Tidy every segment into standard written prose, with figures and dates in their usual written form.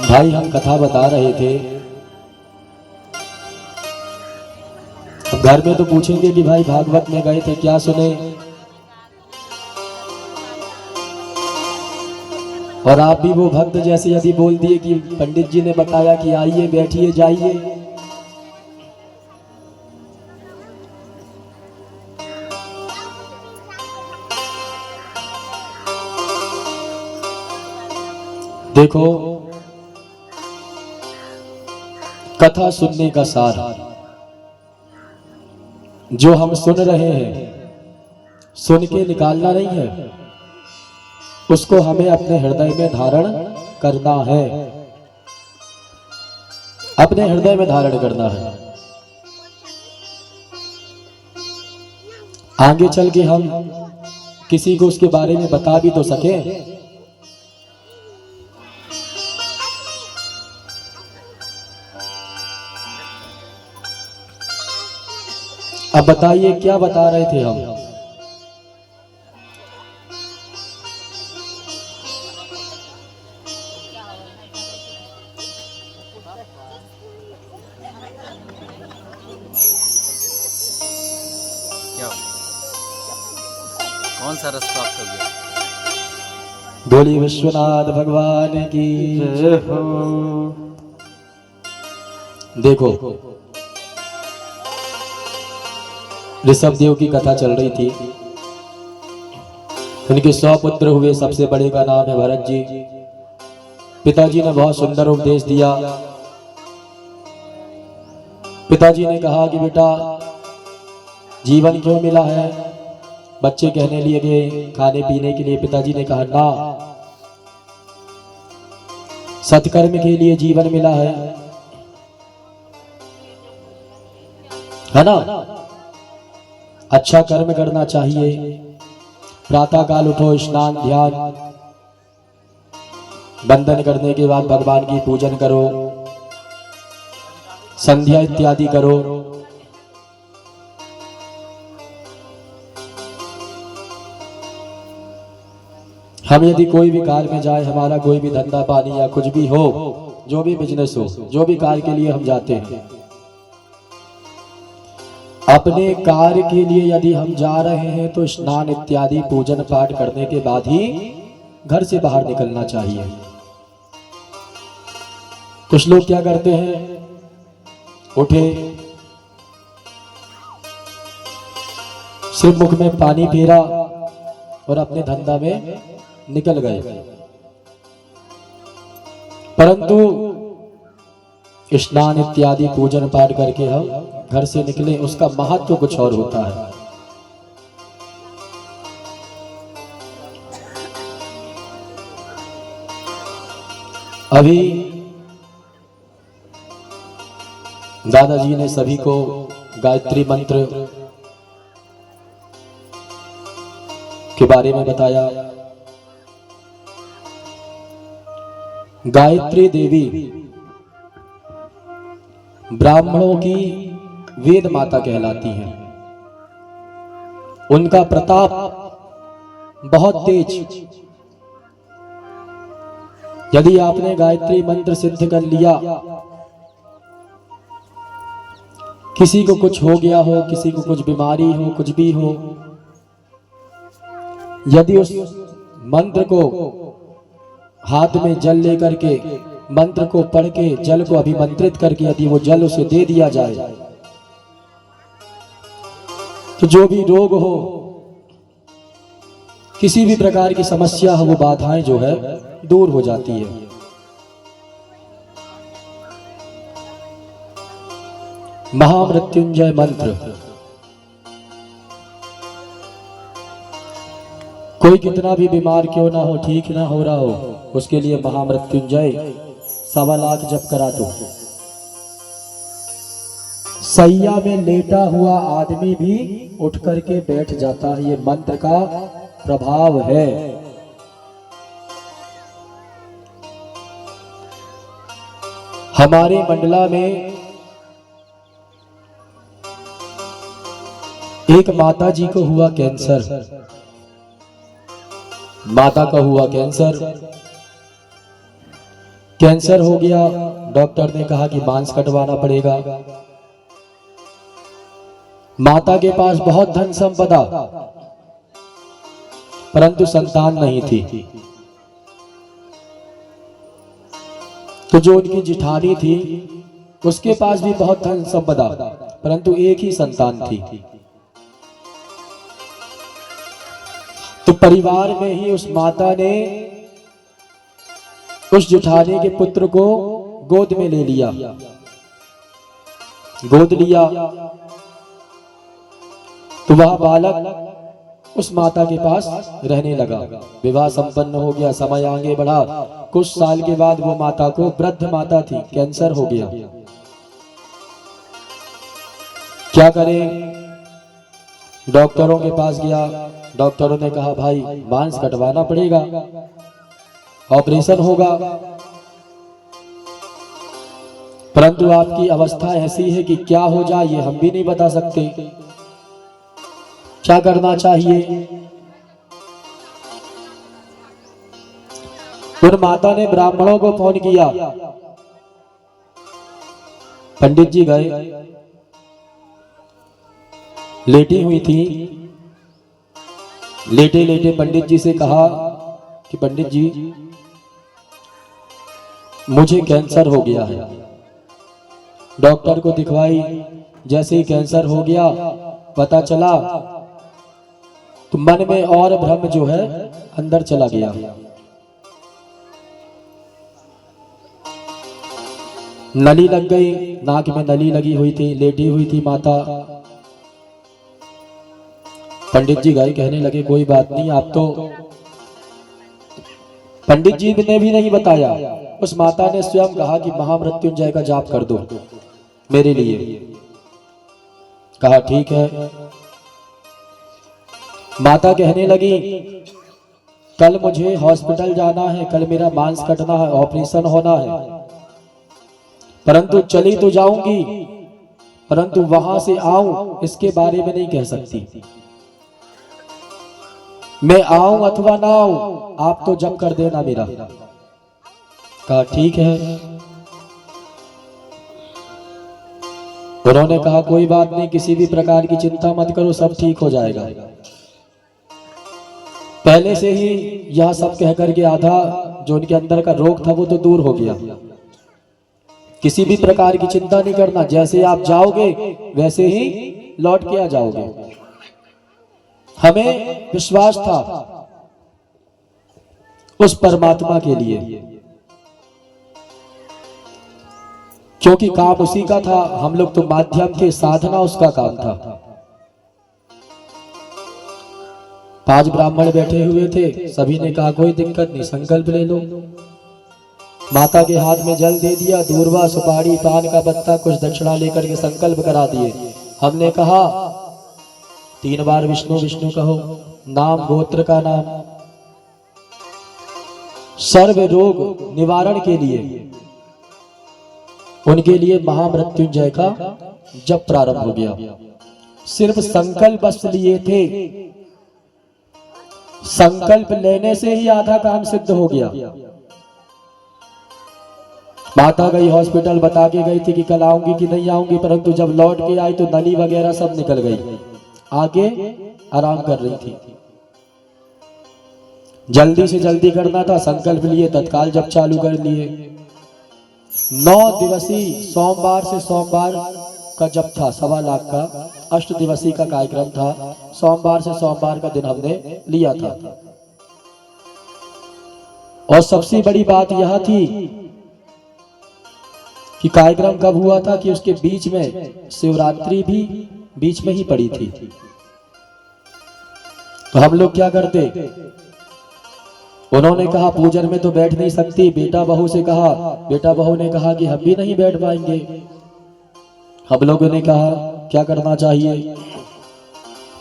भाई हम कथा बता रहे थे। अब घर में तो पूछेंगे कि भाई भागवत में गए थे क्या सुने, और आप भी वो भक्त जैसे यदि बोल दिए कि पंडित जी ने बताया कि आइए बैठिए जाइए। देखो, कथा सुनने का सार जो हम सुन रहे हैं, सुन के निकालना नहीं है, उसको हमें अपने हृदय में धारण करना है, अपने हृदय में धारण करना है। आगे चल के हम किसी को उसके बारे में बता भी तो सके। अब बताइए क्या बता रहे थे हम। क्या कौन सा रस प्राप्त हो गया? बोलिए विश्वनाथ भगवान की जय हो। देखो, ऋषभदेव की कथा चल रही थी। उनके 100 पुत्र हुए, सबसे बड़े का नाम है भरत जी। पिताजी ने बहुत सुंदर उपदेश दिया। पिताजी ने कहा कि बेटा जीवन क्यों मिला है। बच्चे कहने लगे खाने पीने के लिए। पिताजी ने कहा ना, सत्कर्म के लिए जीवन मिला है ना। अच्छा कर्म करना चाहिए। प्रातः काल उठो, स्नान ध्यान, बंदन करने के बाद भगवान की पूजन करो, संध्या इत्यादि करो। हम यदि कोई भी कार्य में जाए, हमारा कोई भी धंधा पानी या कुछ भी हो, जो भी बिजनेस हो, जो भी कार्य के लिए हम जाते हैं, अपने कार्य के लिए यदि हम जा रहे हैं तो स्नान इत्यादि पूजन पाठ करने के बाद ही घर से बाहर निकलना चाहिए। कुछ लोग क्या करते हैं, उठे, सिर्फ मुख में पानी फेरा और अपने धंधा में निकल गए। परंतु स्नान इत्यादि पूजन पाठ करके हम घर से निकले, उसका महत्व कुछ और होता है। अभी दादाजी ने सभी को गायत्री मंत्र के बारे में बताया। गायत्री देवी ब्राह्मणों की वेद माता कहलाती हैं। उनका प्रताप बहुत तेज। यदि आपने गायत्री मंत्र सिद्ध कर लिया, किसी को कुछ हो गया हो, किसी को कुछ बीमारी हो, कुछ भी हो, यदि उस मंत्र को हाथ में जल लेकर के, मंत्र को पढ़ के, जल को अभिमंत्रित करके यदि वो जल उसे दे दिया जाए, तो जो भी रोग हो, किसी भी प्रकार की समस्या हो, वो बाधाएं जो है दूर हो जाती है। महामृत्युंजय मंत्र, कोई कितना भी बीमार क्यों ना हो, ठीक ना हो रहा हो, उसके लिए महामृत्युंजय 1.25 लाख जप करा दो। सैया में लेटा हुआ आदमी भी उठ करके बैठ जाता है। ये मंत्र का प्रभाव है। हमारे मंडला में एक माता जी को हुआ कैंसर। माता का हुआ कैंसर। कैंसर हो गया। डॉक्टर ने कहा कि मांस कटवाना पड़ेगा। माता के पास बहुत धन संपदा, परंतु संतान नहीं थी। तो जो उनकी जिठानी थी उसके पास भी बहुत धन संपदा, परंतु एक ही संतान थी। तो परिवार में ही उस माता ने उस जिठानी के पुत्र को गोद में ले लिया, गोद लिया। तो वह बालक उस माता के पास रहने लगा। विवाह संपन्न हो गया, समय आगे बढ़ा। कुछ साल के बाद वो माता को, वृद्ध माता थी, कैंसर हो गया। क्या करें? डॉक्टरों के पास गया। डॉक्टरों ने कहा भाई मांस कटवाना पड़ेगा, ऑपरेशन होगा, परंतु आपकी अवस्था ऐसी है कि क्या हो जाए ये हम भी नहीं बता सकते। क्या करना चाहिए? उन माता ने ब्राह्मणों को फोन किया। पंडित जी गए, लेटी हुई थी। लेटे लेटे पंडित जी से कहा कि पंडित जी मुझे कैंसर हो गया है। डॉक्टर को दिखवाई। जैसे ही कैंसर हो गया पता चला तो मन में और भ्रम जो है अंदर चला गया। नली लग गई, नाक में नली लगी हुई थी, लेटी हुई थी माता। पंडित जी गए, कहने लगे कोई बात नहीं, आप तो। पंडित जी ने भी नहीं बताया। उस माता ने स्वयं कहा कि महामृत्युंजय का जाप कर दो मेरे लिए। कहा ठीक है। माता कहने लगी कल मुझे हॉस्पिटल जाना है, कल मेरा मांस कटना है, ऑपरेशन होना है, परंतु चली तो जाऊंगी, परंतु वहां से आऊं इसके बारे में नहीं कह सकती। मैं आऊं अथवा ना आऊं, आप तो जप कर देना मेरा। कहा ठीक है। उन्होंने कहा कोई बात नहीं, किसी भी प्रकार की चिंता मत करो, सब ठीक हो जाएगा। पहले से ही यह सब कहकर के आधा जो उनके अंदर का रोग था वो तो दूर हो गया। किसी भी प्रकार की चिंता नहीं करना, जैसे आप जाओगे वैसे ही लौट के आ जाओगे। हमें विश्वास था उस परमात्मा के लिए, क्योंकि काम उसी का था, हम लोग तो माध्यम थे, साधना उसका काम था। 5 ब्राह्मण बैठे हुए थे, सभी ने कहा कोई दिक्कत नहीं, संकल्प ले लो। माता के हाथ में जल दे दिया, दूर्वा, सुपारी, पान का पत्ता, कुछ दक्षिणा लेकर के संकल्प करा दिए। हमने कहा 3 बार विष्णु विष्णु कहो, नाम गोत्र का नाम, सर्व रोग निवारण के लिए उनके लिए महामृत्युंजय का जप प्रारंभ हो गया। सिर्फ संकल्प बस लिए थे, संकल्प लेने से ही आधा काम सिद्ध हो गया। माता गई हॉस्पिटल, बता के गई थी कि कल आऊंगी कि नहीं आऊंगी, परंतु जब लौट के आई तो नली वगैरह सब निकल गई, आगे आराम कर रही थी। जल्दी से जल्दी करना था, संकल्प लिए, तत्काल जप चालू कर लिए। 9 दिवसीय सोमवार से सोमवार का जप था, 1.25 लाख का 8 दिवसीय का कार्यक्रम था। सोमवार से सोमवार का दिन हमने लिया था। और सबसे बड़ी बात यह थी कि कार्यक्रम कब हुआ था कि उसके बीच में शिवरात्रि भी बीच में ही पड़ी थी। तो हम लोग क्या करते, उन्होंने कहा पूजन में तो बैठ नहीं सकती, बेटा बहू से कहा, बेटा बहू ने कहा कि हम भी नहीं बैठ पाएंगे। हम लोगों ने कहा क्या करना चाहिए,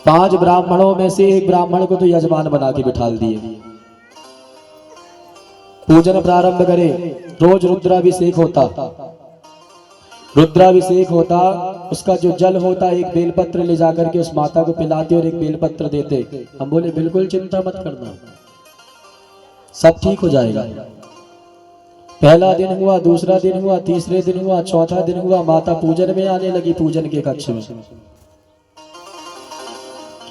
5 ब्राह्मणों में से एक ब्राह्मण को तो यजमान बना के बिठा दिए। पूजन प्रारंभ करे, रोज रुद्राभिषेक होता, रुद्राभिषेक होता, उसका जो जल होता एक बेलपत्र ले जाकर के उस माता को पिलाते और एक बेलपत्र देते। हम बोले बिल्कुल चिंता मत करना, सब ठीक हो जाएगा। पहला दिन हुआ, दूसरा दिन हुआ, तीसरे दिन हुआ, चौथा दिन हुआ, माता पूजन में आने लगी, पूजन के कक्ष में।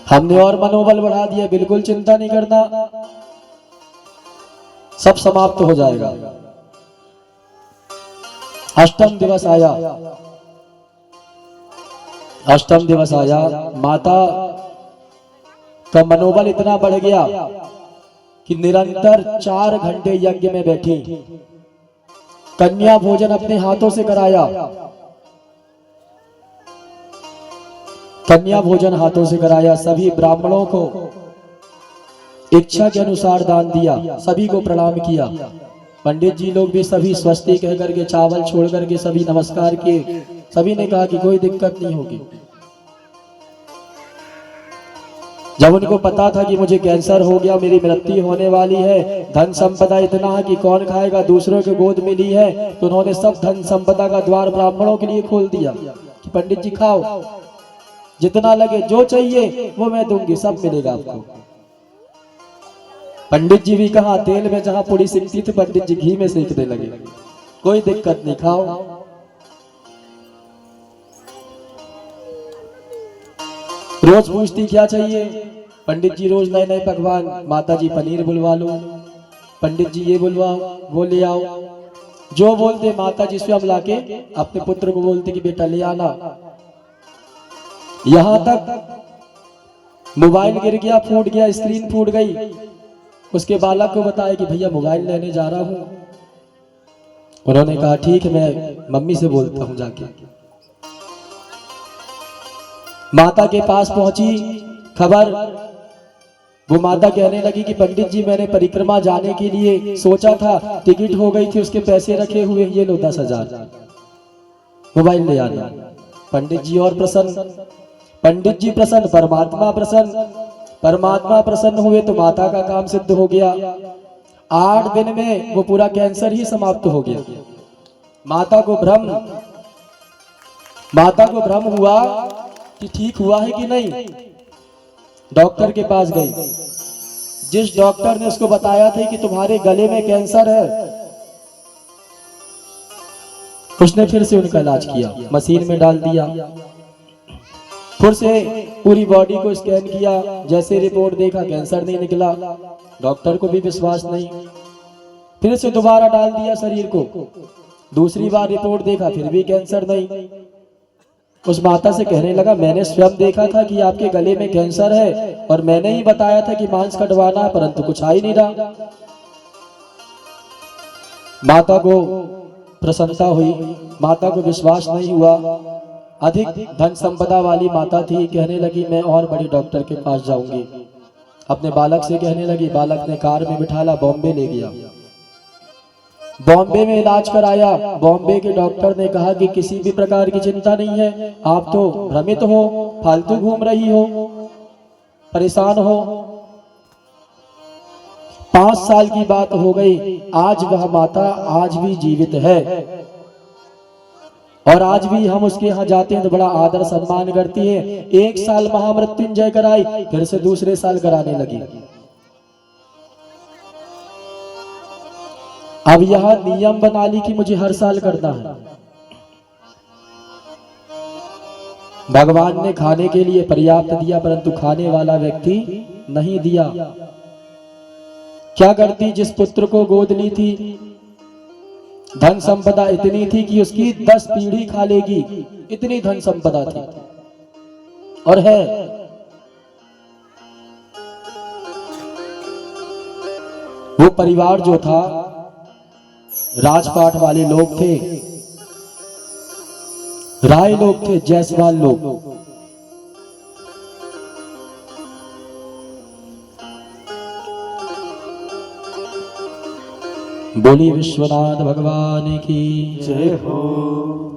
हमने और मनोबल बढ़ा दिया, बिल्कुल चिंता नहीं करना, सब समाप्त हो जाएगा। अष्टम दिवस आया, अष्टम दिवस आया, माता का मनोबल इतना बढ़ गया कि निरंतर 4 घंटे यज्ञ में बैठी, कन्या भोजन अपने हाथों से कराया, कन्या भोजन हाथों से कराया, सभी ब्राह्मणों को इच्छा के अनुसार दान दिया, सभी को प्रणाम किया। पंडित जी लोग भी सभी स्वस्ति कह करके, चावल छोड़ करके सभी नमस्कार किए। सभी ने कहा कि कोई दिक्कत नहीं होगी। जब उनको पता था कि मुझे कैंसर हो गया, मेरी मृत्यु होने वाली है, धन संपदा इतना है कि कौन खाएगा, दूसरों के गोद मिली है, तो उन्होंने सब धन संपदा का द्वार ब्राह्मणों के लिए खोल दिया कि पंडित जी खाओ, जितना लगे, जो चाहिए वो मैं दूंगी, सब मिलेगा आपको। पंडित जी भी कहा, तेल में जहां पूरी सिकती थी, पंडित जी घी में सेकने लगे, कोई दिक्कत नहीं, खाओ। रोज पूछती क्या चाहिए, पंडित जी रोज नए नए पकवान, माता जी पनीर बुलवा लो, पंडित जी ये बुलवाओ, वो ले आओ, जो बोलते माता जी स्वयं लाके अपने पुत्र को बोलते कि बेटा ले आना। यहां तक मोबाइल गिर गया, फूट गया, स्क्रीन फूट गई, उसके बालक को बताया कि भैया मोबाइल लेने जा रहा हूं। उन्होंने कहा ठीक है, मैं मम्मी से बोलता हूं जाके। माता के पास पहुंची खबर, वो माता कहने लगी कि पंडित जी मैंने परिक्रमा जाने के लिए सोचा था, टिकट हो गई थी, उसके पैसे रखे हुए, ये लो 10,000, मोबाइल ले आना। पंडित जी और प्रसन्न, पंडित जी प्रसन्न, परमात्मा प्रसन्न, परमात्मा प्रसन्न हुए तो माता का काम सिद्ध हो गया। 8 दिन में वो पूरा कैंसर ही समाप्त हो गया। माता को भ्रम हुआ कि ठीक हुआ है कि नहीं। डॉक्टर के पास गई, जिस डॉक्टर ने उसको बताया था कि तुम्हारे गले में कैंसर है, उसने फिर से उनका इलाज किया, मशीन में डाल दिया, फिर से पूरी बॉडी को स्कैन किया, जैसे रिपोर्ट देखा कैंसर नहीं निकला, डॉक्टर को भी विश्वास नहीं, फिर से दोबारा डाल दिया शरीर को, दूसरी बार रिपोर्ट देखा, फिर भी कैंसर नहीं। उस माता से कहने लगा, मैंने स्वयं देखा था कि आपके गले में कैंसर है और मैंने ही बताया था कि मांस कटवाना है, परंतु कुछ आ ही नहीं रहा। माता को प्रसन्नता हुई, माता को विश्वास नहीं हुआ। अधिक धन संपदा वाली माता थी, कहने लगी मैं और बड़ी डॉक्टर के पास जाऊंगी। अपने बालक से कहने लगी, बालक ने कार में बिठाला, बॉम्बे ले गया, बॉम्बे में इलाज कराया। बॉम्बे के डॉक्टर ने कहा कि किसी भी प्रकार की चिंता नहीं है, आप तो भ्रमित हो, फालतू घूम रही हो, परेशान हो। 5 साल की बात हो गई, आज वह माता आज भी जीवित है और आज भी हम उसके यहाँ जाते हैं तो बड़ा आदर सम्मान करती है। 1 साल महामृत्युंजय कराई, फिर से दूसरे साल कराने लगी। अब यह नियम बना ली कि मुझे हर साल करना है। भगवान ने खाने के लिए पर्याप्त दिया, परंतु खाने वाला व्यक्ति नहीं दिया। क्या करती, जिस पुत्र को गोद ली थी, धन संपदा इतनी थी कि उसकी 10 पीढ़ी खा लेगी, इतनी धन संपदा थी और है। वो परिवार जो था, राजपाट वाले लोग थे, राय लोग थे, जायसवाल लोग। बोली विश्वनाथ भगवान की जय हो।